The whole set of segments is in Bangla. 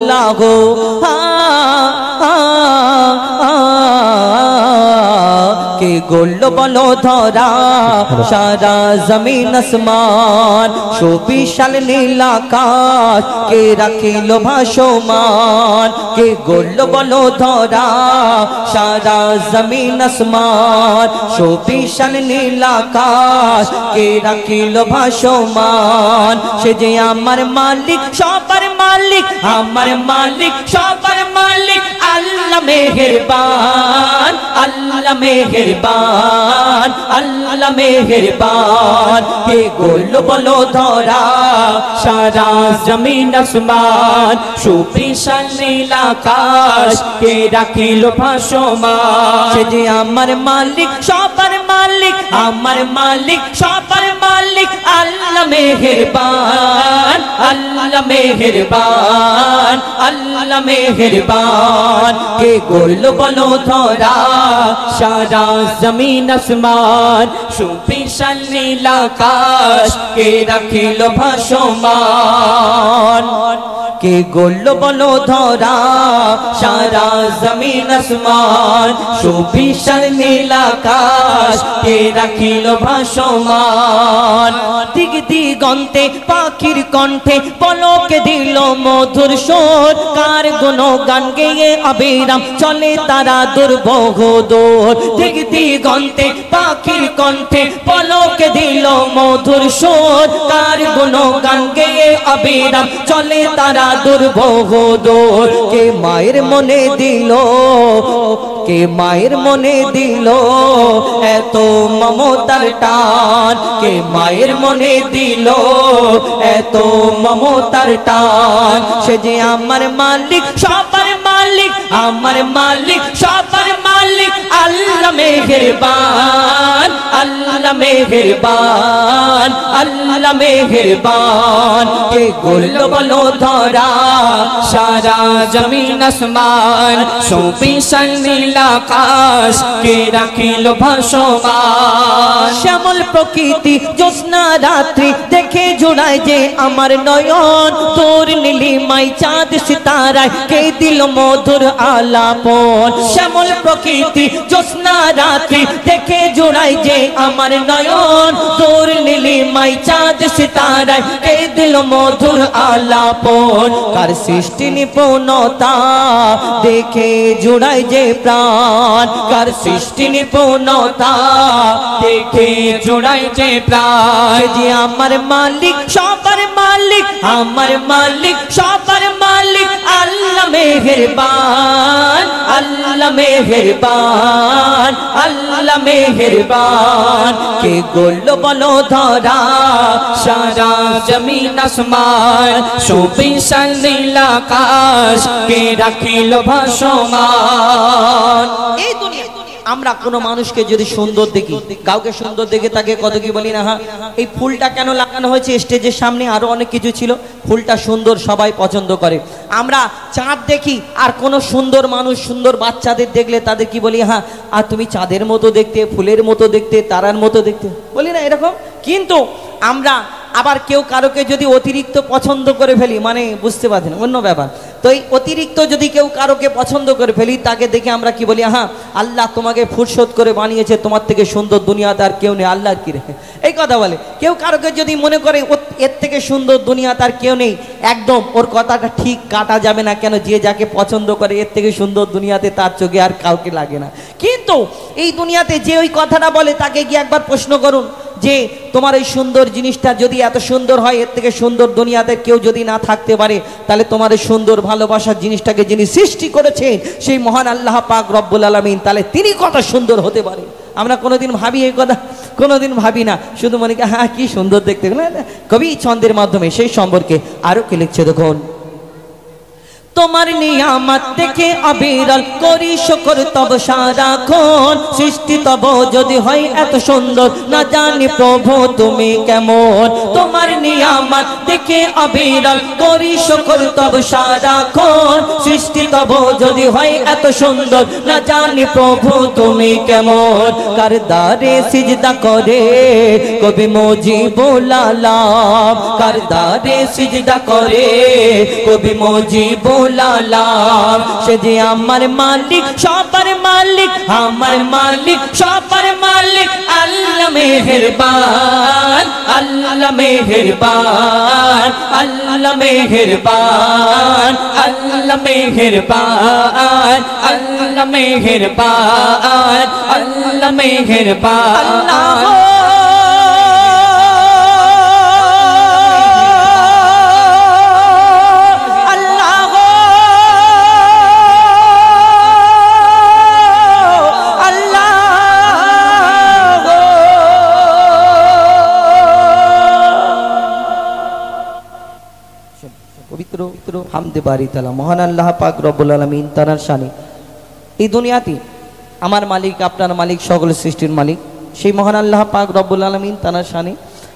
লাগো কে গোল্ড বলো ধরা সারা জমিন আসমান সুবিশাল নীল আকাশ কে রাখিল ভাসমান কে গোল্ড বলো ধরা সারা জমিন আসমান সুবিশাল নীল আকাশ কে রাখিল ভাসমান সে যে আমার মালিক সবার মালিক আমার মালিক সবার মালিক আল্লাহ মেহেরবান আল্লাহ মেহেরবান আল্লাহ মেহেরবান কে গোল বলো ধরা সারা জমিন আসমান সুবিশাল নীল আকাশ কে রাখিল ভাসমান সে যে আমার মালিক সবার মালিক আমার মালিক সবার মালিক আল্লাহ মেহেরবান আল্লাহ মেহেরবান আল্লাহ মেহেরবান কে গোল বলো ধরা সারা জমিন আসমান সুবিশাল নীল আকাশ কে রাখিল ভাসমান কে গোল বলো ধরা সারা জমিন আসমান সুবিশাল নীল আকাশ কে রাখিল ভাসমান দিগ দিগন্তে পাখির কণ্ঠে পলকে দিল মধুর সুর কার গুণগান গেয়ে অবিরাম চলে তারা দুর্বহ দূর দিগ দিগন্তে পাখির কণ্ঠে পলকে দিল মধুর সুর কার গুণগান গেয়ে অবিরাম চলে তারা দুর্বহ দূর কে মায়ের মনে দিল কে মায়ের মনে দিল এত মমতার টান কে মায়ের মনে দিল এত মমতার টান সে যে আমার মালিক সবার মালিক আমার মালিক সবার মালিক আল্লাহ মেহেরবান আল্লাহ মেহেরবান আল্লাহ মেহেরবান কে গোল বলো ধরা সারা জমিন আসমান সুবিশাল নীল আকাশ কে রাখিল ভাসমান শ্যামল প্রকৃতি জ্যোৎস্না রাত্রি দেখে জোড়ায় যে আমার নয়ন তোর নীলিমাই চাঁদ সিতারায় কে দিল মধুর আলাপন শ্যামল প্রকৃতি জ্যোৎস্না রাত্রি দেখে জোড়ায় যে আমার নয়ন তোর নীলিমাই চাঁদ সিতারায় কে দিল মধুর আলাপন কার সৃষ্টি নিপুণতা দেখে জোড়ায় যে প্রাণ কার সৃষ্টি নিপুণতা দেখে জোড়ায় যে প্রাণ যে আমার মালিক সবার মালিক আমার মালিক সবার মালিক আল্লাহ মেহেরবান আল্লাহ মেহেরবান আল্লাহ মেহেরবান কে গোল বলো ধরা সারা জমিন আসমান সুবিশাল নীল আকাশ কে রাখিল ভাসমান এই দুনিয়া আমরা কোনো মানুষকে যদি সুন্দর দেখি কাউকে সুন্দর দেখে তাকে কত কি বলি না হ্যাঁ এই ফুলটা কেন লাগানো হয়েছে স্টেজের সামনে আরো অনেক কিছু ছিল ফুলটা সুন্দর সবাই পছন্দ করে আমরা চাঁদ দেখি আর কোন সুন্দর মানুষ সুন্দর বাচ্চাদের দেখলে তাদের কি বলি হ্যাঁ আর তুমি চাঁদের মতো দেখতে ফুলের মতো দেখতে তারার মতো দেখতে বলি না এরকম কিন্তু আমরা আবার কেউ কারোকে যদি অতিরিক্ত পছন্দ করে ফেলি মানে বুঝতে পারছেন অন্য ব্যাপার তো এই অতিরিক্ত যদি কেউ কারোকে পছন্দ করে ফেলি তাকে দেখে আমরা কি বলি হ্যাঁ আল্লাহ তোমাকে ফুরসত করে বানিয়েছে তোমার থেকে সুন্দর দুনিয়াতে আর কেউ নেই আল্লাহর কি রে এই কথা বলে কেউ কারোকে যদি মনে করে এর থেকে সুন্দর দুনিয়াতে আর কেউ নেই একদম ওর কথাটা ঠিক কাটা যাবে না কেন যে যাকে পছন্দ করে এর থেকে সুন্দর দুনিয়াতে তার চোখে আর কাউকে লাগে না কিন্তু এই দুনিয়াতে যে ওই কথাটা বলে তাকে গিয়ে একবার প্রশ্ন করুন যে তোমার এই সুন্দর জিনিসটা যদি এত সুন্দর হয় এর থেকে সুন্দর দুনিয়াতে কেউ যদি না থাকতে পারে তাহলে তোমার এই সুন্দর ভালোবাসার জিনিসটাকে যিনি সৃষ্টি করেছেন সেই মহান আল্লাহ পাক রব্বুল আলামিন তাহলে তিনি কত সুন্দর হতে পারে আমরা কোনোদিন ভাবি এই কথা কোনোদিন ভাবি না শুধু মনে করি হ্যাঁ কি সুন্দর দেখতে কবি ছন্দের মাধ্যমে সেই সম্পর্কে আরো কি লিখছে দেখুন তোমার নিয়ামত দেখে অবিরল করি শুকর তব সারাক্ষণ সৃষ্টি তব যদি হয় এত সুন্দর না জানি প্রভু তুমি কেমন তোমার নিয়ামত দেখে অবিরল করি শুকর তব সারাক্ষণ সৃষ্টি তব যদি হয় এত সুন্দর, না জানি প্রভু তুমি কেমন। কার দারে সিজদা করে কবি মুজিবুল আলম, কার দারে সিজদা করে কবি মুজিবুল আলম। সে যে আমার মালিক সবার মালিক, আমার মালিক সবার মালিক, আল্লাহ মেহেরবান, আল্লাহ মেহেরবান, আল্লাহ মেহেরবান, আল্লাহ মেহেরবান, আল্লাহ মেহেরবান, আল্লাহ মেহেরবান। পবিত্র হামদে বারি তাআলা মহান আল্লাহ পাক রব্বুল আলামিন তার শানে এই দুনিয়াতে আমার মালিক আপনার মালিক সকল সৃষ্টির মালিক সেই মহান আল্লাহ পাক রব্বুল আলামিন তার শানে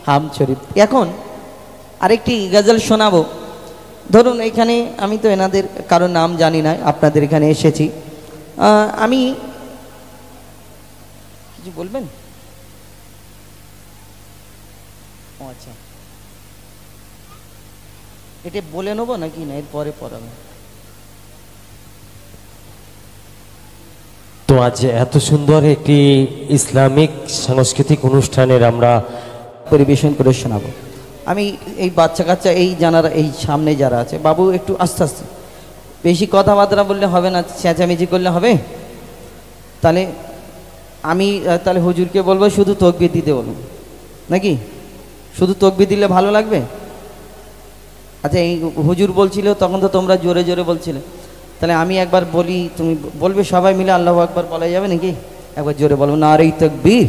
হামদ শরীফ। এখন আরেকটি গজল শোনাবো। ধরুন এখানে আমি তো এনাদের কারো নাম জানি না, আপনাদের এখানে এসেছি, আমি কিছু বলবেন? ও আচ্ছা, এটা বলে নেবো নাকি না এরপরে পড়াবো? তো আজ এত সুন্দর একটি ইসলামিক সাংস্কৃতিক অনুষ্ঠানের আমরা পরিবেশন করে শোনাবো। আমি এই বাচ্চা কাচ্চা এই জানারা এই সামনে যারা আছে, বাবু একটু আস্তে আস্তে, বেশি কথাবার্তা বললে হবে না, চেঁচামেচি করলে হবে। তাহলে আমি তাহলে হুজুরকে বলবো শুধু তকবির দিতে বলবো নাকি? শুধু তকবির দিলে ভালো লাগবে? আচ্ছা, এই হুজুর বলছিল তখন তো তোমরা জোরে জোরে বলছিলে, তাহলে আমি একবার বলি, তুমি বলবে সবাই মিলে আল্লাহু আকবার বলা যাবে নাকি? একবার জোরে বলবো নারে তাকবীর।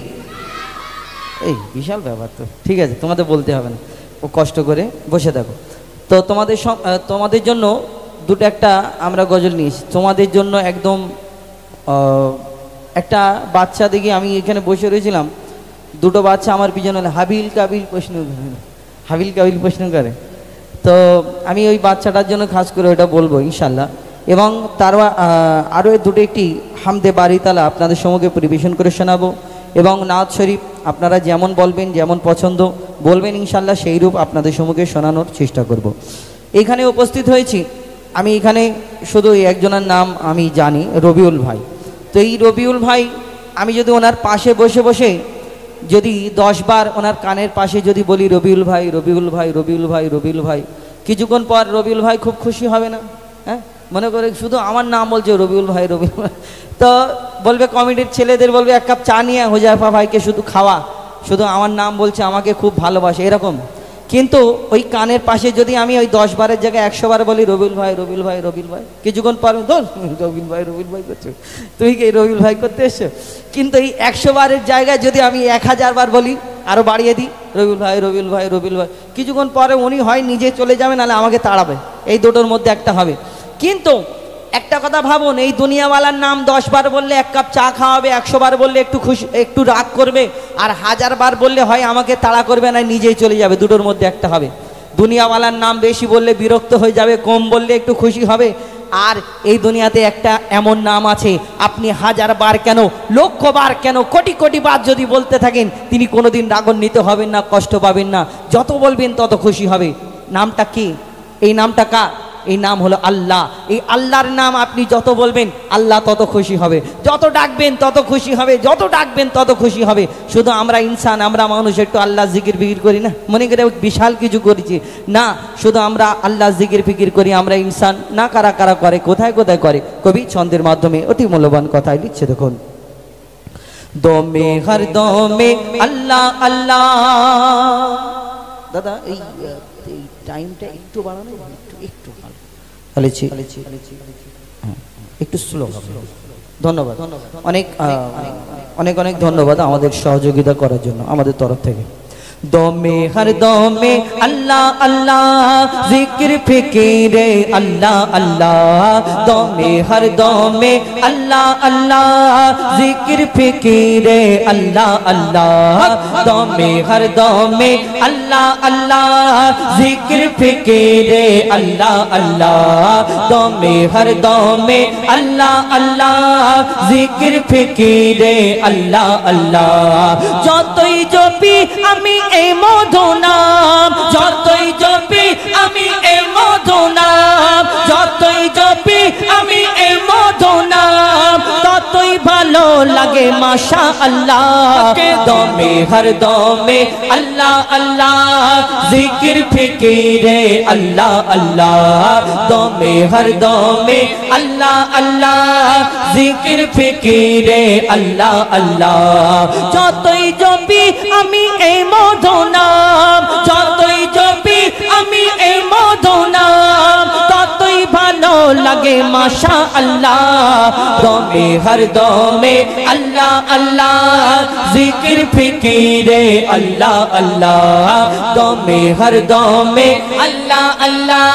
এই বিশাল ব্যাপার তো, ঠিক আছে তোমাদের বলতে হবে না, ও কষ্ট করে বসে থাকো। তো তোমাদের জন্য দুটো একটা আমরা গজল নিয়েছি তোমাদের জন্য একদম। একটা বাচ্চা দেখি আমি এখানে বসে রয়েছিলাম, দুটো বাচ্চা আমার পিছনে হাবিল কাবিল প্রশ্ন করে, হাবিল কাবিল প্রশ্ন করে। তো আমি ওই বাচ্চাটার জন্য খাস করে ওটা বলবো ইনশাল্লাহ। এবং তার আরও দুটো একটি হামদে বারি তাআলা আপনাদের সম্মুখে পরিবেশন করে শোনাবো। এবং নাত শরীফ আপনারা যেমন বলবেন, যেমন পছন্দ বলবেন ইনশাল্লাহ সেই রূপ আপনাদের সম্মুখে শোনানোর চেষ্টা করব। এখানে উপস্থিত হয়েছি আমি, এখানে শুধু একজনের নাম আমি জানি, রবিউল ভাই। তো এই রবিউল ভাই আমি যদি ওনার পাশে বসে বসে যদি 10 বার ওনার কানের পাশে যদি বলি রবিউল ভাই, রবিউল ভাই, রবিউল ভাই, রবিউল ভাই, কিছুক্ষণ পর রবিউল ভাই খুব খুশি হবে না? হ্যাঁ, মনে করে শুধু আমার নাম বলছে রবিউল ভাই, রবিউল ভাই। তো বলবে কমিটির ছেলেদের বলবে এক কাপ চা নিয়ে হুজাইফা ভাইকে শুধু খাওয়া, শুধু আমার নাম বলছে, আমাকে খুব ভালোবাসে এরকম। কিন্তু ওই কানের পাশে যদি আমি ওই 10 বারের জায়গায় 100 বার বলি রবিউল ভাই, রবিউল ভাই, রবিউল ভাই, কিছুক্ষণ পর রবিউল ভাই, রবিউল ভাই করছো, তুমি কি রবিউল ভাই করতে এসছো? কিন্তু এই 100 বারের জায়গায় যদি আমি 1000 বার বলি, আরও বাড়িয়ে দিই রবিউল ভাই, রবিউল ভাই, রবিউল ভাই, কিছুক্ষণ পরে উনি হয় নিজে চলে যাবে, নাহলে আমাকে তাড়াবে, এই দুটোর মধ্যে একটা হবে। কিন্তু একটা কথা ভাবুন, এই দুনিয়াওয়ালার নাম 10 বার বললে 1 কাপ চা খাওয়াবে, 100 বার বললে একটু খুশি, একটু রাগ করবে, আর 1000 বার বললে হয় আমাকে তাড়া করবে না নিজেই চলে যাবে, দুটোর মধ্যে একটা হবে। দুনিয়াওয়ালার নাম বেশি বললে বিরক্ত হয়ে যাবে, কম বললে একটু খুশি হবে। আর এই দুনিয়াতে একটা এমন নাম আছে, আপনি 1000 বার কেন, লক্ষ বার কেন, কোটি কোটি বার যদি বলতে থাকেন, তিনি কোনোদিন রাগান্বিত হবেন না, কষ্ট পাবেন না, যত বলবেন তত খুশি হবে। নামটা কি? এই নামটা কার? এই নাম হলো আল্লাহ। এই আল্লাহর নাম আপনি যত বলবেন আল্লাহ তত খুশি হবে, যত ডাকবেন তত খুশি হবে, যত ডাকবেন তত খুশি হবে। শুধু আমরা ইনসান, আমরা মানুষ, একটু আল্লাহ জিকির ফিকির করি না, মনে করে বিশাল কিছু করেছি না, শুধু আমরা আল্লাহ জিকির ফিকির করি, আমরা ইনসান না। কারা কারা করে, কোথায় কোথায় করে, কবি ছন্দের মাধ্যমে অতি মূল্যবান কথাই লিখছে। দেখুন, দমে হর দমে আল্লাহ আল্লাহ। দাদা এই টাইমটা একটু বাড়ানো, একটু একটু স্লো। ধন্যবাদ, অনেক অনেক অনেক ধন্যবাদ আমাদের সহযোগিতা করার জন্য আমাদের তরফ থেকে। দমে হর দমে আল্লাহ আল্লাহ, जिक्र फिकीरे अल्लाह अल्लाह दमे हर दमे अल्लाह अल्लाह जिक्र फिकीरे अल्लाह अल्लाह दमे हर दमे अल्लाह अल्लाह जिक्र फिकीरे अल्लाह अल्लाह दमे हर दमे अल्लाह अल्लाह जिक्र फिकीरे अल्लाह अल्लाह যতই জপি আমি এই মধু নাম যতই জপি আমি এই মধু নাম যতই জপি আমি এই মধু নাম ততই ভালো লাগে মাশাআল্লাহ দমে হর দমে আল্লাহ আল্লাহ জিকির ফিকিরে আল্লাহ আল্লাহ দমে হর দমে আল্লাহ আল্লাহ জিকির ফিকিরে আল্লাহ আল্লাহ যতই জপি আমি এই মধু নাম যতই জপি আমি এই মধু নাম ততই ভালো লাগে মাশাআল্লাহ দমে হর দমে আল্লাহ আল্লাহ জিকির ফিকিরে আল্লাহ আল্লাহ দমে হর দমে আল্লাহ আল্লাহ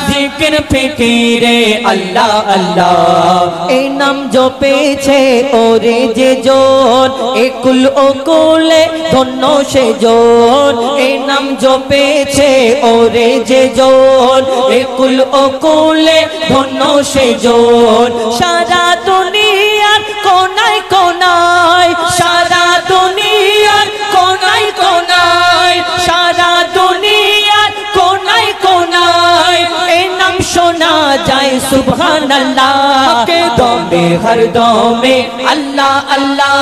জিকির ফিকিরে আল্লাহ আল্লাহ এই নাম জপেছে ওরে যে জন একুল ওকুলে ধন্য সে জন এই নাম জপেছে ওরে যে জন একুল ওকুলে ধন্য সে জন সারা দুনিয়ার কোনায় কোনায় সারা দুনিয়ার কোনায় কোনায় সারা দুনিয়ার কোনায় কোনায় এই নাম শোনা যায় সুবহানাল্লাহ দমে হর দমে আল্লাহ আল্লাহ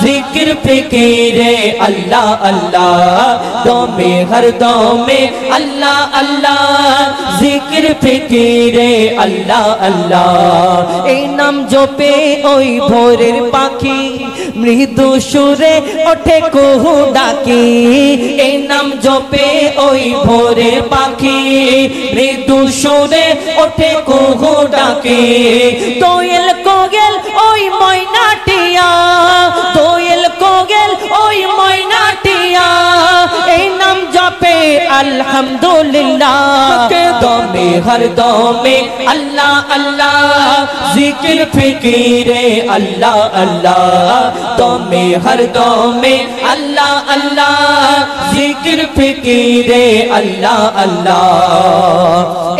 জিকির ফিকিরে আল্লাহ আল্লাহ দমে হর দমে আল্লাহ আল্লাহ জিকির ফিকিরে আল্লাহ আল্লাহ এই নাম জপে ওই ভোরের পাখি মৃদু সুরে ওঠে কুহু ডাকি এই নাম জপে ওই ভোরের পাখি মৃদু সুরে ওঠে কুহু ডাকি দোয়েল কোগেল ওই ময়নাটিয়া দোয়েল কোগেল ওই ময়নাটিয়া এই নাম জপে আলহামদুলিল্লাহ দমে হর দমে আল্লাহ আল্লাহ জিকির ফিকিরে আল্লাহ আল্লাহ দমে হর দমে আল্লাহ আল্লাহ জিকির ফিকিরে আল্লাহ আল্লাহ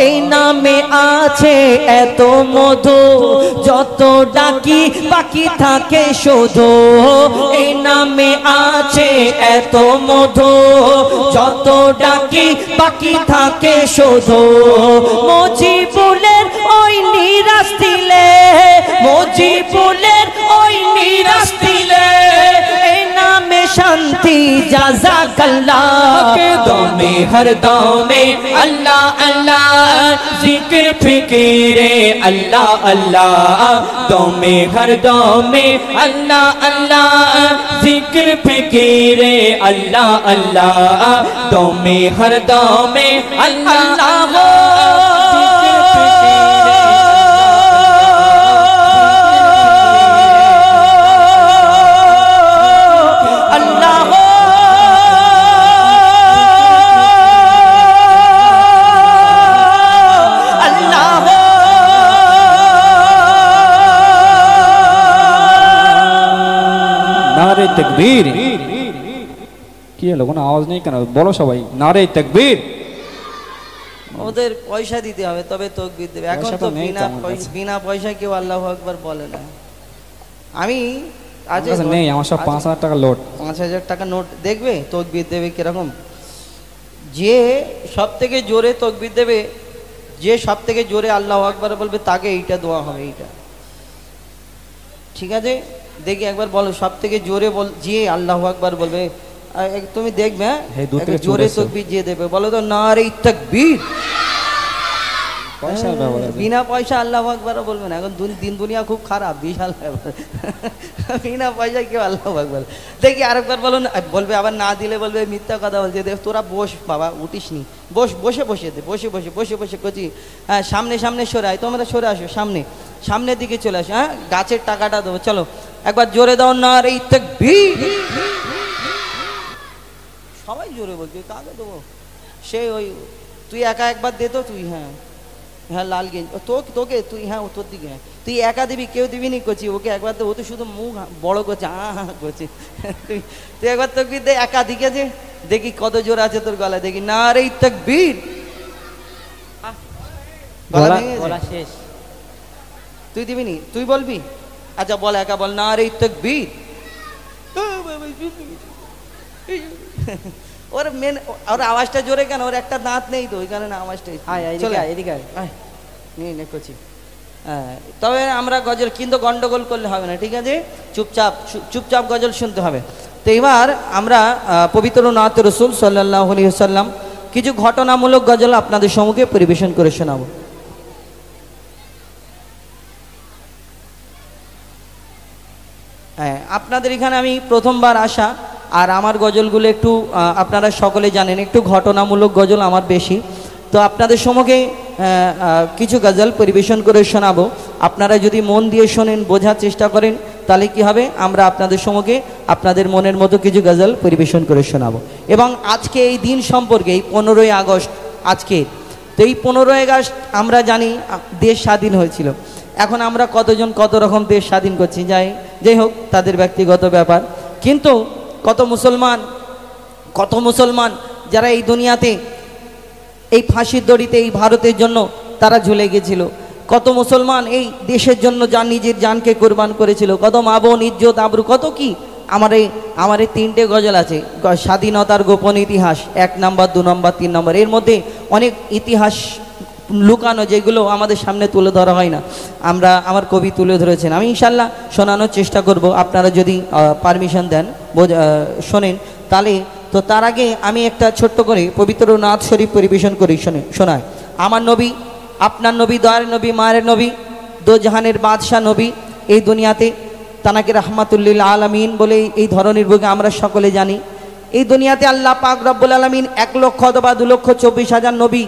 এই নামে আছে এত মধু যত ডাকি বাকি থাকে শুধু এই নামে আছে এত মধু যত ডাকি বাকি থাকে শুধু মজিবুলের ওই নিরাশ দিলে মজিবুলের ওই নিরাশ দিলে এই নামে শান্তি জাযাকাল্লাহ দমে হর দমে আল্লাহ আল্লাহ জিকির ফিকিরে আল্লাহ আল্লাহ দমে হর দমে আল্লাহ আল্লাহ জিকির ফিকিরে আল্লাহ আল্লাহ দমে হর দমে আল্লাহ नारे तकबीर কি হলো কোনো আওয়াজ নেই কেন বলো সবাই নারে তাকবীর ওদের পয়সা দিতে হবে তবে তাকবীর দেবে এখন তো বিনা পয়সা কেউ আল্লাহু আকবার বলে না আমি আজ নেই আমার সব 5000 টাকা লোড 5000 টাকা নোট দেখবে তাকবীর দেবে কিরকম যে সবথেকে জোরে তাকবীর দেবে যে সবথেকে জোরে আল্লাহু আকবার বলবে তাকে এইটা দোয়া হবে এইটা ঠিক আছে দেখি একবার বলো সবথেকে জোরে বল যে আল্লাহু আকবার বলবে তুমি দেখবে জোরে তাকবীর যে দেবে বলো তো নারে তাকবীর পয়সা বিনা পয়সা আল্লাহু আকবার বলবে না এখন দিন দুনিয়া খুব খারাপ বিশাল বিনা পয়সা কেউ আল্লাহু আকবার দেখি আরেকবার বলো না বলবে আবার না দিলে বলবে মিথ্যা কথা বলছে তোরা বস বাবা উঠিসনি বসে বসে দে বসে কচি হ্যাঁ সামনে সামনে সরে আয় তোমরা সরে আসো সামনের দিকে চলে আসো হ্যাঁ গাছের টাকাটা দেবো চলো একবার জোরে দাও নারে তাকবীর সবাই জোরে বলছে কাকে দেবো সেই ওই তুই একা একবার দে তো তুই, হ্যাঁ হ্যাঁ লাল গেঞ্জি তোকে তুই, হ্যাঁ ও তোর দিকে, হ্যাঁ তুই একা দিবি, কেউ দিবি নি করছি, ওকে একবার দে, ও তো শুধু মুখ বড় করছে করছে তুই একবার তোকে দে একা দিকে, যে দেখি কত জোর আছে তোর গলায়, দেখি নারে তাকবীর। গলা শেষ। তুই দিবি নি, তুই বলবি? আচ্ছা বল, একা বল নারে তাকবীর। ওর মেন ওর আওয়াজটা জোরে কেন? ওর একটা দাঁত নেই তো, ওই কারণে আওয়াজটাই। এদিকে নিয়ে করছি। হ্যাঁ, তবে আমরা গজল কিন্তু গন্ডগোল করলে হবে না, ঠিক আছে? চুপচাপ গজল শুনতে হবে। তো এবার আমরা পবিত্র নাত রসুল সাল্লাল্লাহু আলাইহি ওয়াসাল্লাম কিছু ঘটনামূলক গজল আপনাদের সম্মুখে পরিবেশন করে শোনাবো। হ্যাঁ, আপনাদের এখানে আমি প্রথমবার আসা, আর আমার গজলগুলো একটু আপনারা সকলে জানেন একটু ঘটনামূলক গজল আমার বেশি। তো আপনাদের সম্মুখে কিছু গজল পরিবেশন করে শোনাবো। আপনারা যদি মন দিয়ে শোনেন, বোঝার চেষ্টা করেন, তাহলে কি হবে, আমরা আপনাদের সম্মুখে আপনাদের মনের মতো কিছু গজল পরিবেশন করে শোনাবো। এবং আজকে এই দিন সম্পর্কে, এই 15ই আগস্ট আজকে, তো এই 15ই আগস্ট আমরা জানি দেশ স্বাধীন হয়েছিল। এখন আমরা কতজন কত রকম দেশ স্বাধীন করছি, যাই হোক তাদের ব্যক্তিগত ব্যাপার। কিন্তু কত মুসলমান যারা এই দুনিয়াতে এই ফাঁসির দড়িতে এই ভারতের জন্য তারা ঝুলে গেছিল, কত মুসলমান এই দেশের জন্য যার নিজের জানকে কোরবান করেছিল, কত মা বোন, ইজ্জত, আবরু, কত কি। আমার এই 3টে গজল আছে, স্বাধীনতার গোপন ইতিহাস 1 নম্বর, 2 নম্বর, 3 নম্বর। এর মধ্যে অনেক ইতিহাস লুকানো, যেগুলো আমাদের সামনে তুলে ধরা হয় না, আমার কবি তুলে ধরেছেন। আমি ইনশাল্লাহ শোনানোর চেষ্টা করব, আপনারা যদি পারমিশন দেন, শোনেন তাহলে। তো তার আগে আমি একটা ছোট্ট করে পবিত্র নাথ শরীফ পরিবেশন করি, শোনায়। আমার নবী, আপনার নবী, দয়ার নবী, মায়ের নবী, দো জাহানের বাদশাহ নবী, এই দুনিয়াতে তানাকে রাহমাতুল্লিল আলামিন বলে এই ধরনের বুকে আমরা সকলে জানি। এই দুনিয়াতে আল্লাহ পাক রব্বুল আলামিন 1 লক্ষ অথবা 2,24,000 নবী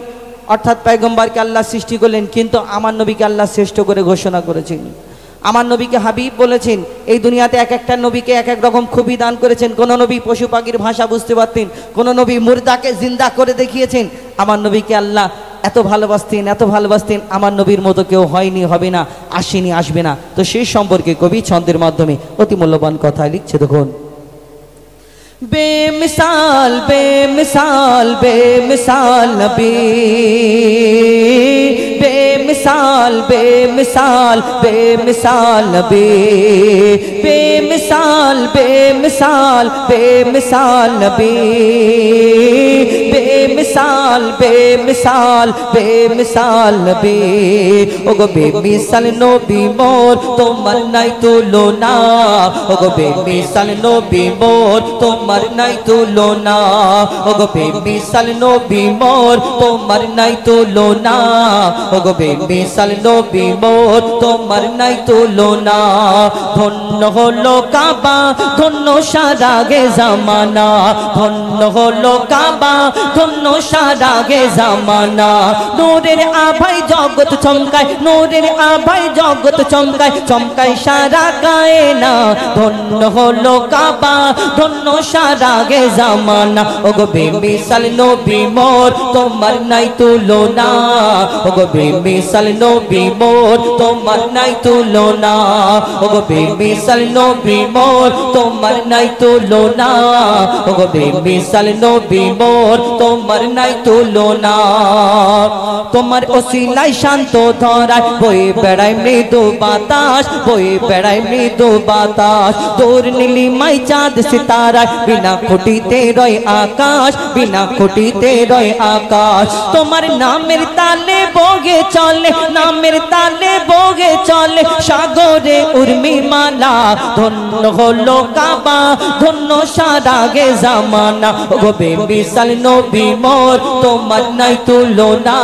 অর্থাৎ পয়গম্বরকে আল্লাহ সৃষ্টি করলেন, কিন্তু আমার নবীকে আল্লাহ শ্রেষ্ঠ করে ঘোষণা করেছেন। আমার নবীকে হাবিব বলেছেন। এই দুনিয়াতে এক একটা নবীকে এক এক রকম খুবই দান করেছেন। কোন নবী পশু পাখির ভাষা বুঝতে পারতেন, কোন নবী মুর্দাকে জিন্দা করে দেখিয়েছেন। আমার নবীকে আল্লাহ এত ভালোবাসতেন, আমার নবীর মতো কেউ হয়নি, হবে না, আসেনি, আসবে না। তো সেই সম্পর্কে কবি ছন্দের মাধ্যমে অতি মূল্যবান কথা লিখছে, দেখুন। বেমিসাল বেমিসাল বেমিসাল নবী, বেমিসাল বেমিসাল বেমিসাল নবী, বেমিসাল বেমিসাল বেমিসাল নবী, বেমিসাল বেমিসাল বেমিসাল নবী। ওগো বেমিসাল নবী মোর, তোমার নাই তুলনা। ওগো বেমিসাল নবী মোর, তোমার নাই তুলনা। ওগো বেমিসাল নবী মোর, তোমার নাই তুলনা। ওগো বেমিসাল নবী মোর, তোমার নাই তুলনা। ধন্য হলো কাবা, ধন্য সারা গে জামানা। ধন্য হলো কাবা, ধন্য সারা গে জামানা। নূরের আভায় জগৎ চমকায়, নূরের আভায় জগৎ চমকায়, চমকায় সারা কায়না। ধন্য হলো কাবা, ধন্য সারা গে জামানা। ওগো বেমিসাল নবী মোর, তোমার নাই তুলনা। ওগো বেমিসাল নবী মোর, তোমার নাই তুলনা। ওগো বেমিসাল নবী মোর, তোমার নাই তুলনা। ওগো বেমিসাল নবী মোর, তোমার নাই তুলনা। তোমার ওসিলায় শান্ত ধরায় বয়ে বেড়ায় মৃদু বাতাস, বয়ে বেড়ায় মৃদু বাতাস। তোর নীলিমায় চাঁদ সিতারা, বিনা খুঁটিতে রয় আকাশ, বিনা খুঁটিতে রয় আকাশ। তোমার নামের তালে বগে চলে, নামের তালে বগে চলে সাগরে উর্মিমালা। ধন্য হলো কাবা, ধন্য সারা গে জামানা। ওগো বেমিসাল নবী মোর, তোমার নাই তুলনা।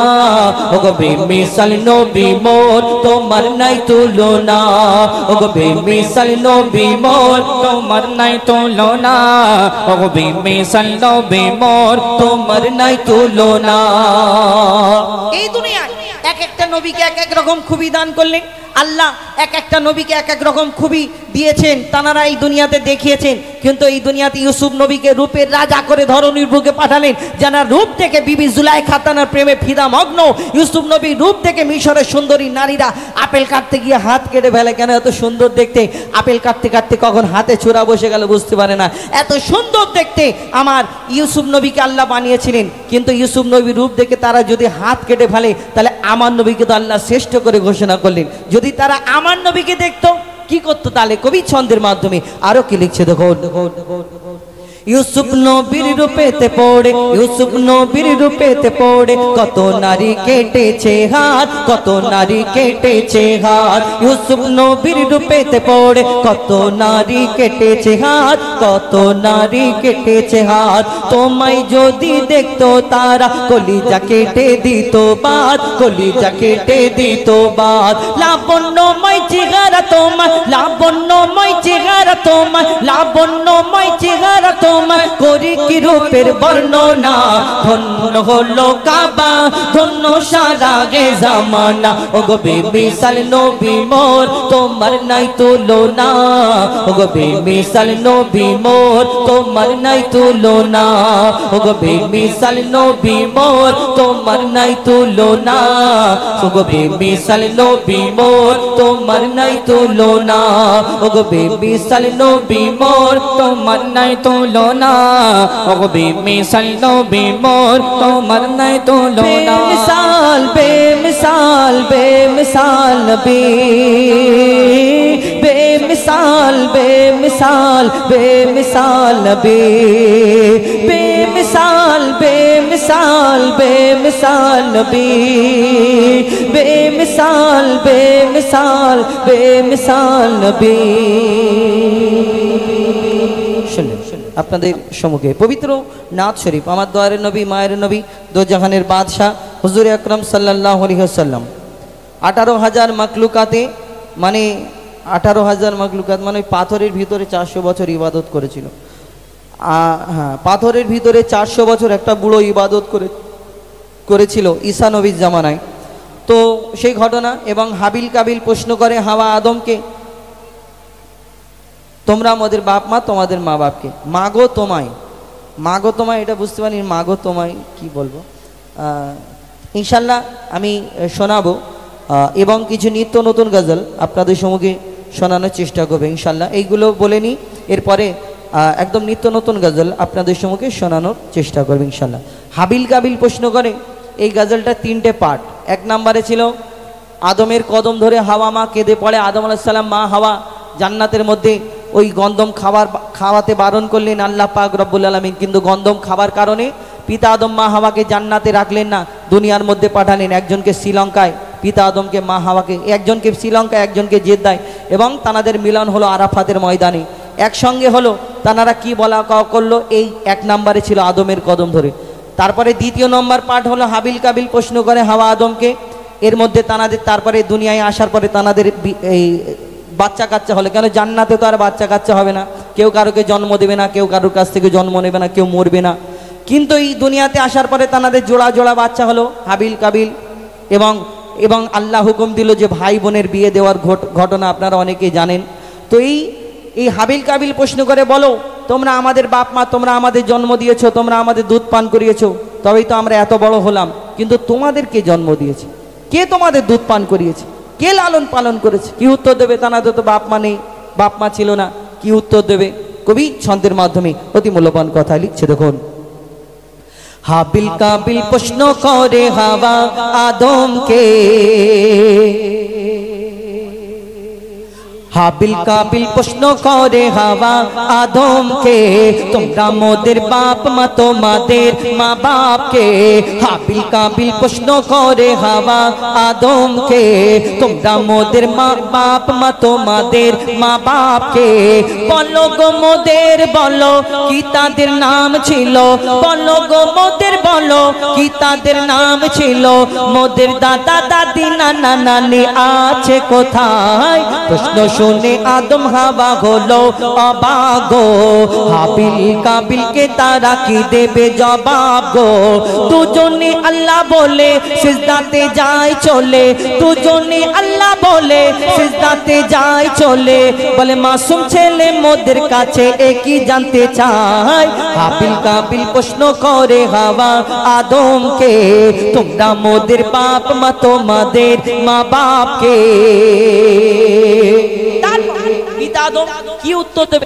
ওগো বেমিসাল নবী মোর, তোমার নাই তুলনা। ওগো বেমিসাল নবী মোর, তোমার নাই তুলনা। ওগো বেমিসাল নবী মোর, তোমার নাই তুলনা। এই দুনিয়ায় এক একটা নবীকে এক এক রকম খুবই দান করলেন আল্লাহ, এক একটা নবীকে এক এক রকম খুবই দিয়েছেন, তানারা এই দুনিয়াতে দেখিয়েছেন, কিন্তু এই দুনিয়াতে ইউসুফ নবীকে রূপের রাজা করে ধরনীর বুকে পাঠালেন। যারা রূপ থেকে বিবি জুলাইখা তানার প্রেমে ফিদা মগ্ন। ইউসুফ নবী রূপ থেকে মিশরের সুন্দরী নারীরা আপেল কাটতে গিয়ে হাত কেটে ফেলে, কেন এত সুন্দর দেখতে, আপেল কাটতে কাটতে কখন হাতে ছোড়া বসে গেল বুঝতে পারে না, এত সুন্দর দেখতে আমার ইউসুফ নবীকে আল্লাহ বানিয়েছিলেন। কিন্তু ইউসুফ নবী রূপ দেখে তারা যদি হাত কেটে ফেলে, তাহলে আমার নবীকে তো আল্লাহ শ্রেষ্ঠ করে ঘোষণা করলেন। যদি তারা আমার নবীকে দেখতো কি করতো? তাহলে কবি ছন্দের মাধ্যমে আরো কি লিখছে দেখো। ইউসুফ নবীর রূপেতে পড়ে, ইউসুফ নবীর রূপেতে পড়ে কত নারী কেটেছে হাত, কত নারী কেটেছে হাত। ইউসুফ নবীর রূপেতে পড়ে কত নারী কেটেছে হাত, কত নারী কেটেছে হাত। তোমায় যদি দেখতো তারা কলিজা কেটে দিত বাদ, কলিজা কেটে দিত বাদ। লাবণ্যময় চেহারা তোমার, লাবণ্যময় চেহারা তোমার, লাবণ্যময় চেহারা তোমার, করি কি রূপের বর্ণনা। ধন্য হলো কাবা, ধন্য সারা গে জামানা। ও গো বেমিসাল নবী মোর, তোমার নাই তুলনা। ও গো বেমিসাল নবী মোর, তোমার নাই তুলনা। ও গো বেমিসাল নবী মোর, তোমার নাই তুলনা। ও গো বেমিসাল নবী মোর, তোমার নাই তুলনা। ও গো বেমিসাল নবী মোর, তোমার নাই তুলনা। ও গো বেমিসাল নবী মোর, তোমার নাই তুলনা। বেমিসাল বেমিসাল বেমিসাল নবী, বেমিসাল বেমিসাল বেমিসাল নবী, বেমিসাল বেমিসাল বেমিসাল নবী, বেমিসাল বেমিসাল বেমিসাল নবী। শুনলেন আপনাদের সম্মুখে পবিত্র নাথ শরীফ, আমার দয়ারের নবী, মায়ের নবী, দো জাহানের বাদশাহ হুজুর আকরাম সাল্লাল্লাহু আলাইহি ওয়াসাল্লাম 18,000 মাকলুকাতে, মানে 18,000 মাকলুকাত মানে পাথরের ভিতরে 400 বছর ইবাদত করেছিল। হ্যাঁ, পাথরের ভিতরে 400 বছর একটা বুড়ো ইবাদত করেছিল ঈসা নবীর জামানায়। তো সেই ঘটনা, এবং হাবিল কাবিল প্রশ্ন করে হাওয়া আদমকে, তোমরা আমাদের বাপ মা, তোমাদের মা বাপকে, মাগো তোমায়, মাগো তোমায়, এটা বুঝতে পারি, মাগো তোমায় কি বলবো, ইনশাল্লাহ আমি শোনাবো, এবং কিছু নিত্য নতুন গজল আপনাদের সম্মুখে শোনানোর চেষ্টা করবে ইনশাল্লাহ। এইগুলো বলে নিই, এরপরে একদম নিত্য নতুন গজল আপনাদের সম্মুখে শোনানোর চেষ্টা করবে ইনশাল্লাহ। হাবিল কাবিল প্রশ্ন করে, এই গজলটা 3টে পার্ট। 1 নম্বরে ছিল আদমের কদম ধরে হাওয়া মা কেঁদে পড়ে, আদম আলাইহিস সালাম মা হাওয়া জান্নাতের মধ্যে ওই গন্ধম খাওয়াতে বারণ করলেন আল্লাহ পাক রব্বুল আলামিন, কিন্তু গন্ধম খাবার কারণে পিতা আদম মা হাওয়াকে জান্নাতে রাখলেন না, দুনিয়ার মধ্যে পাঠালেন। একজনকে শ্রীলঙ্কায়, পিতা আদমকে মা হাওয়াকে, একজনকে শ্রীলঙ্কায়, একজনকে জেদ্দায়, এবং তানাদের মিলন হলো আরাফাতের ময়দানে, একসঙ্গে হলো। তানারা কি বলা করলো, এই 1 নম্বরে ছিল আদমের কদম ধরে। তারপরে 2 নম্বর পার্ট হলো হাবিল কাবিল প্রশ্ন করে হাওয়া আদমকে, এর মধ্যে তানাদের তারপরে দুনিয়ায় আসার পরে তানাদের এই বাচ্চা কাচ্চা হলে, কেন জান্নাতে তো আর বাচ্চা কাচ্চা হবে না, কেউ কারোকে জন্ম দেবে না, কেউ কারোর কাছ থেকে জন্ম নেবে না, কেউ মরবে না। কিন্তু এই দুনিয়াতে আসার পরে তানাদের জোড়া জোড়া বাচ্চা হলো হাবিল কাবিল, এবং আল্লাহ হুকুম দিল যে ভাই বোনের বিয়ে দেওয়ার ঘটনা আপনারা অনেকেই জানেন। তো এই হাবিল কাবিল প্রশ্ন করে, বলো তোমরা আমাদের বাপ মা, তোমরা আমাদের জন্ম দিয়েছো, তোমরা আমাদের দুধ পান করিয়েছো, তবেই তো আমরা এত বড় হলাম, কিন্তু তোমাদের কে জন্ম দিয়েছে, কে তোমাদের দুধ পান করিয়েছে, কে লালন পালন করেছে? কি উত্তর দেবে? তানাদের তো বাপ মা নেই, বাপ মা ছিল না, কি উত্তর দেবে? কবি ছন্দের মাধ্যমে অতি মূল্যবান কথা লিখছে দেখুন। হাবিল কাবিল প্রশ্ন করে হাওয়া আদমকে, হাবিল কাবিল প্রশ্ন করে হাওয়া আদমকে, তোমরা মোদের বাপ মা, তোমাদের মা বাপকে। হাবিল কাবিল প্রশ্ন করে হাওয়া আদমকে, তোমরা মোদের মা বাপ মা, তোমাদের মা বাপকে। বলো গো মোদের, বলো কি তাদের নাম ছিল, বলো গো মোদের, বলো কি তাদের নাম ছিল, মোদের দাদা দাদি নানা নানি আছে কোথায়? প্রশ্ন শুনে আদম হাওয়া হলো অবাক গো, হাবিল কাবিলকে তারা কি দেবে জবাব গো। দুজনে আল্লাহ বলে সিজদাতে যায় চলে, দুজনে আল্লাহ বলে সিজদাতে যায় চলে বলে মাসুম ছেলে মোদের কাছে একই জানতে চায় হাবিল কাবিল প্রশ্ন করে হাওয়া আদমকে তোমরা মোদের বাপ মা তোমাদের মা বাপকে পিতা আদম কি উত্তর দেবে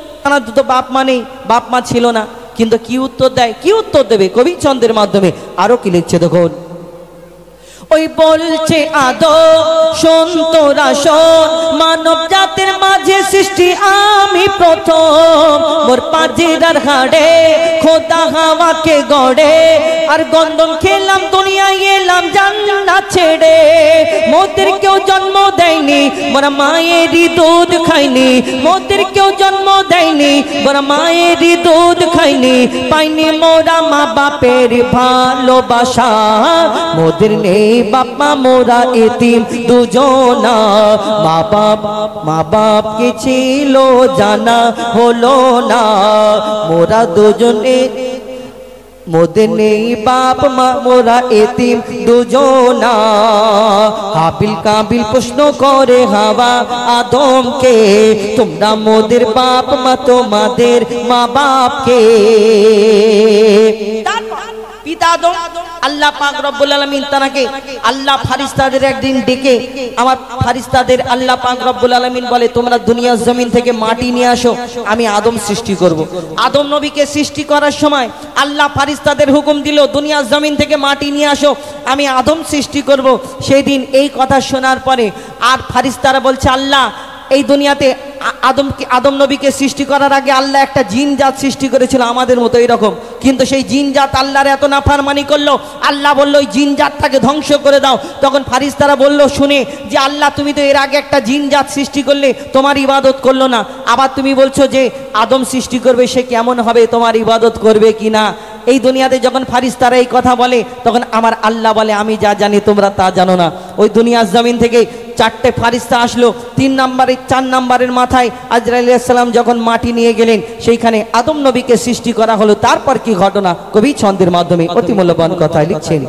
তো বাপ মা নেই বাপ মা ছিল না কিন্তু কি উত্তর দেয় কি উত্তর দেবে কবি ছন্দের মাধ্যমে আরো কি লিখছে দেখুন ওই বলছে আদম শোন তোরা শোন মানব জাতির মাঝে সৃষ্টি আমি প্রথম মোর পাজিরার হাড়ে খোদা হাওয়াকে গড়ে আর গন্ধম খেলাম দুনিয়ায় এলাম জান্নাত ছেড়ে মোদের কেউ জন্ম দেয়নি মোরা মায়েরই দুধ খাইনি মোদের কেউ জন্ম দেয়নি মোরা মায়েরই দুধ খাইনি পাইনি মোরা মা বাপের ভালোবাসা মোদের নেই বাপমা মোরা এতিম দুজনা মা বাপ কে ছিল জানা হলো না মোরা দুজনে মোদের নেই বাপ মা মোরা এতিম দুজনা হাবিল কাবিল প্রশ্ন করে হাওয়া আদমকে তোমরা মোদের বাপ মা তোমাদের মা বাপকে পিতা আদম আল্লাহ পাক রব্বুল আলামিন তাকে আল্লাহ ফারিস্তাদের একদিন ডেকে আমার ফারিস্তাদের আল্লাহ পাক রব্বুল আলামিন বলে তোমরা দুনিয়ার জমিন থেকে মাটি নিয়ে আসো আমি আদম সৃষ্টি করব আদম নবীকে সৃষ্টি করার সময় আল্লাহ ফারিস্তাদের হুকুম দিল দুনিয়ার জমিন থেকে মাটি নিয়ে আসো আমি আদম সৃষ্টি করব সেই দিন এই কথা শোনার পরে আর ফারিস্তারা বলছে আল্লাহ এই দুনিয়াতে আদম নবীকে সৃষ্টি করার আগে আল্লাহ একটা জিন জাত সৃষ্টি করেছিল আমাদের মতো এরকম কিন্তু সেই জিন জাত আল্লাহর এত নাফরমানি করলো আল্লাহ বলল ওই জিন জাতটাকে ধ্বংস করে দাও তখন ফারিস্তারা বলল শুনে যে আল্লাহ তুমি তো এর আগে একটা জিন জাত সৃষ্টি করলে তোমার ইবাদত করলো না আবার তুমি বলছো যে আদম সৃষ্টি করবে সে কেমন হবে তোমার ইবাদত করবে কি না এই দুনিয়াতে যখন ফারিস্তারা এই কথা বলে তখন আমার আল্লাহ বলে আমি যা জানি তোমরা তা জানো না ওই দুনিয়ার জমিন থেকে চারটে ফারিস্তা আসলো 4 নম্বরের মাথায় আজরাইল আলাইহিস সালাম যখন মাটি নিয়ে গেলেন সেইখানে আদম নবীকে সৃষ্টি করা হলো তারপর কি ঘটনা কবি ছন্দের মাধ্যমে অতি মূল্যবান কথা লিখছেন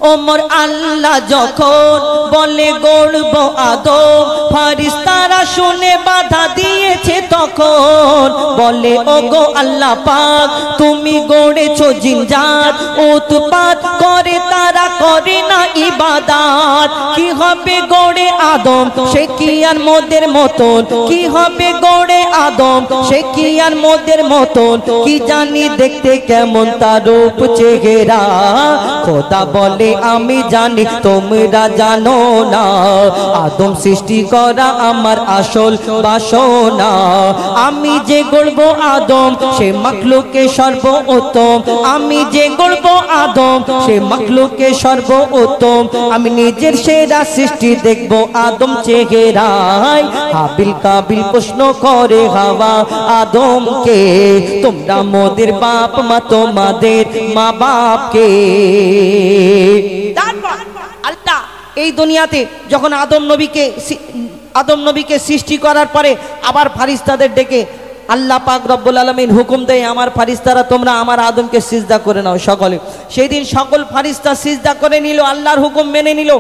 ওমর আল্লাহ যখন বলে গড়ব আদম ফারিস্তারা শুনে বাধা দিয়েছে তখন বলে ওগো আল্লাহ পাক তুমি গড়েছো জিনজাত উৎপাত করে তারা করে না ইবাদত কি হবে গড়ে আদম সে কি আর মোদের মতন কি হবে গড়ে আদম সে কি আর মোদের মতন কি জানি দেখতে কেমন তার রূপ চেহারা খোদা বলে আমি জানি তোমরা জানো না আদম সৃষ্টি করা আমার আসল বাসনা আমি যে গড়ব আদম সে মাখলুকে সর্বোত্তম আমি যে গড়ব আদম সে মাখলুকে সর্বোত্তম আমি নিজের সেরা সৃষ্টি দেখব আদম চেহারায় হাবিল কাবিল প্রশ্ন করে হাওয়া আদমকে তোমরা মোদের বাপ মা তোমাদের মা বাপকে আল্লাহ এই দুনিয়াতে যখন আদম নবীকে সৃষ্টি করার পরে আবার ফারিস্তাদের ডেকে আল্লাহ পাক রব্বুল আলামিন হুকুম দেয় আমার ফারিস্তারা তোমরা আমার আদমকে সিজদা করে নাও সকলে সেই দিন সকল ফারিস্তা সিজদা করে নিল আল্লাহর হুকুম মেনে নিল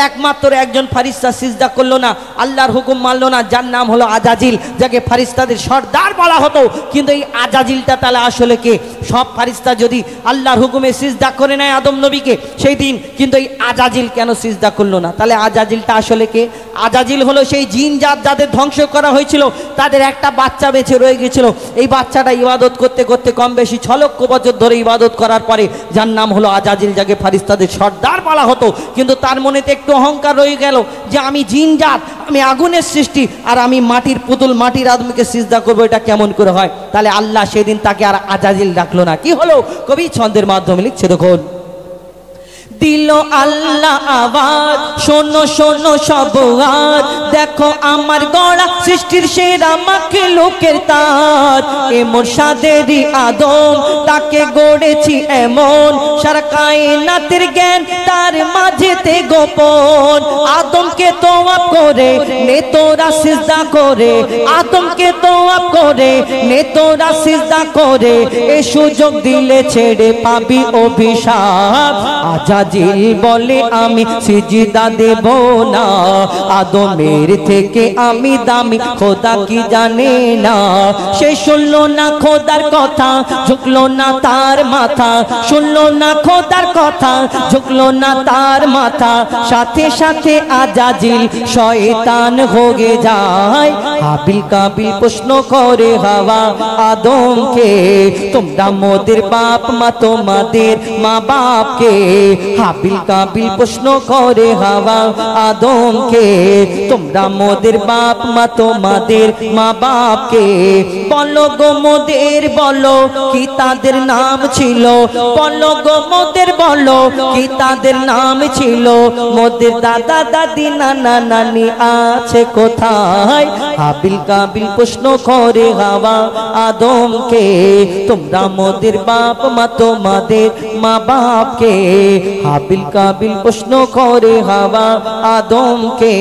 একমাত্র একজন ফারিস্তা সিজদা করলো না আল্লাহর হুকুম মানলো না যার নাম হলো আজাজিল যাকে ফারিস্তাদের সর্দার বলা হতো কিন্তু এই আজাজিলটা তাহলে আসলে কে সব ফারিস্তা যদি আল্লাহর হুকুমে সিজদা করে নেয় আদম নবীকে সেই দিন কিন্তু এই আজাজিল কেন সিজদা করলো না তাহলে আজাজিলটা আসলে কে আজাজিল হলো সেই জিন জাত যাদের ধ্বংস করা হয়েছিল তাদের একটা বাচ্চা বেঁচে রয়ে গেছিল এই বাচ্চাটা ইবাদত করতে করতে কম বেশি 6 লক্ষ বছর ধরে ইবাদত করার পরে যার নাম হলো আজাজিল যাকে ফারিস্তাদের সর্দার বলা হতো কিন্তু তার মনেতে একটু অহংকার রয়ে গেল যে আমি জিন জাত আমি আগুনের সৃষ্টি আর আমি মাটির পুতুল মাটির আদমকে সিজদা করবো এটা কেমন করে হয় তাহলে আল্লাহ সেদিন তাকে আর আজাজিল ডাকলো না কি হলো কবি ছন্দের মাধ্যমে লিখছে দেখুন দিল আল্লাহ আওয়াজ শোনো শোনো সব আজ দেখো আমার গড়া সৃষ্টির সেরা মাখলুকের তাজ এ মুর্শিদেরই আদম তাকে গড়েছি এমন সারা কায়নাতের জ্ঞান তার মাঝেতে গোপন আদমকে তোয়াব করে নে তোরা সিজদা করে আদমকে তোয়াব করে নে তোরা সিজদা করে এ সুযোগ দিলে ছেড়ে পাবি অভিশাপ আজাদ আজাজিল বলে আমি সিজদা দেব না, আদমের থেকে আমি দামি খোদা কি জানে না। সে শুনলো না খোদার কথা, ঝুঁকলো না তার মাথা, শুনলো না খোদার কথা, ঝুঁকলো না তার মাথা। সাথে সাথে আজাজিল শয়তান হয়ে যায়। হাবিল কাবিল প্রশ্ন করে হাওয়া আদমকে, তোমরা মোদের বাপ মা তোমাদের মা বাপকে। হাবিল কাবিল প্রশ্ন করে হাওয়া আদমকে, তোমরা মোদের বাপ মা তোমাদের মা বাপকে। বলো গো মোদের বলো কি তাদের নাম ছিল, বলো গো মোদের বলো কি তাদের নাম ছিল। মোদের দাদা দাদি নানা নানি আছে কোথায়? হাবিল কাবিল প্রশ্ন করে হাওয়া আদমকে, তোমরা মোদের বাপ মা তোমাদের মা বাপকে। হাবিল কাবিল প্রশ্ন করে হাওয়া আদমকে,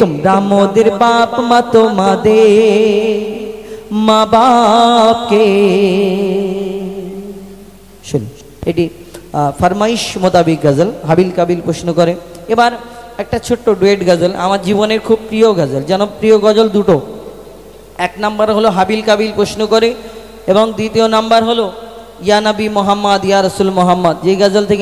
তোমরা মোদের বাপ মা তোমাদের মা বাপকে। শুনুন, এটি ফরমাইশ মোতাবিক গজল, হাবিল কাবিল প্রশ্ন করে। এবার একটা ছোট্ট ডুয়েট গজল, আমার জীবনের খুব প্রিয় গজল, জনপ্রিয় গজল দুটো। এক নাম্বার হলো হাবিল কাবিল প্রশ্ন করে, এবং দ্বিতীয় নাম্বার হলো ইয়া নবী মোহাম্মদ ইয়া রসুল মোহাম্মদ, যে গজল থেকে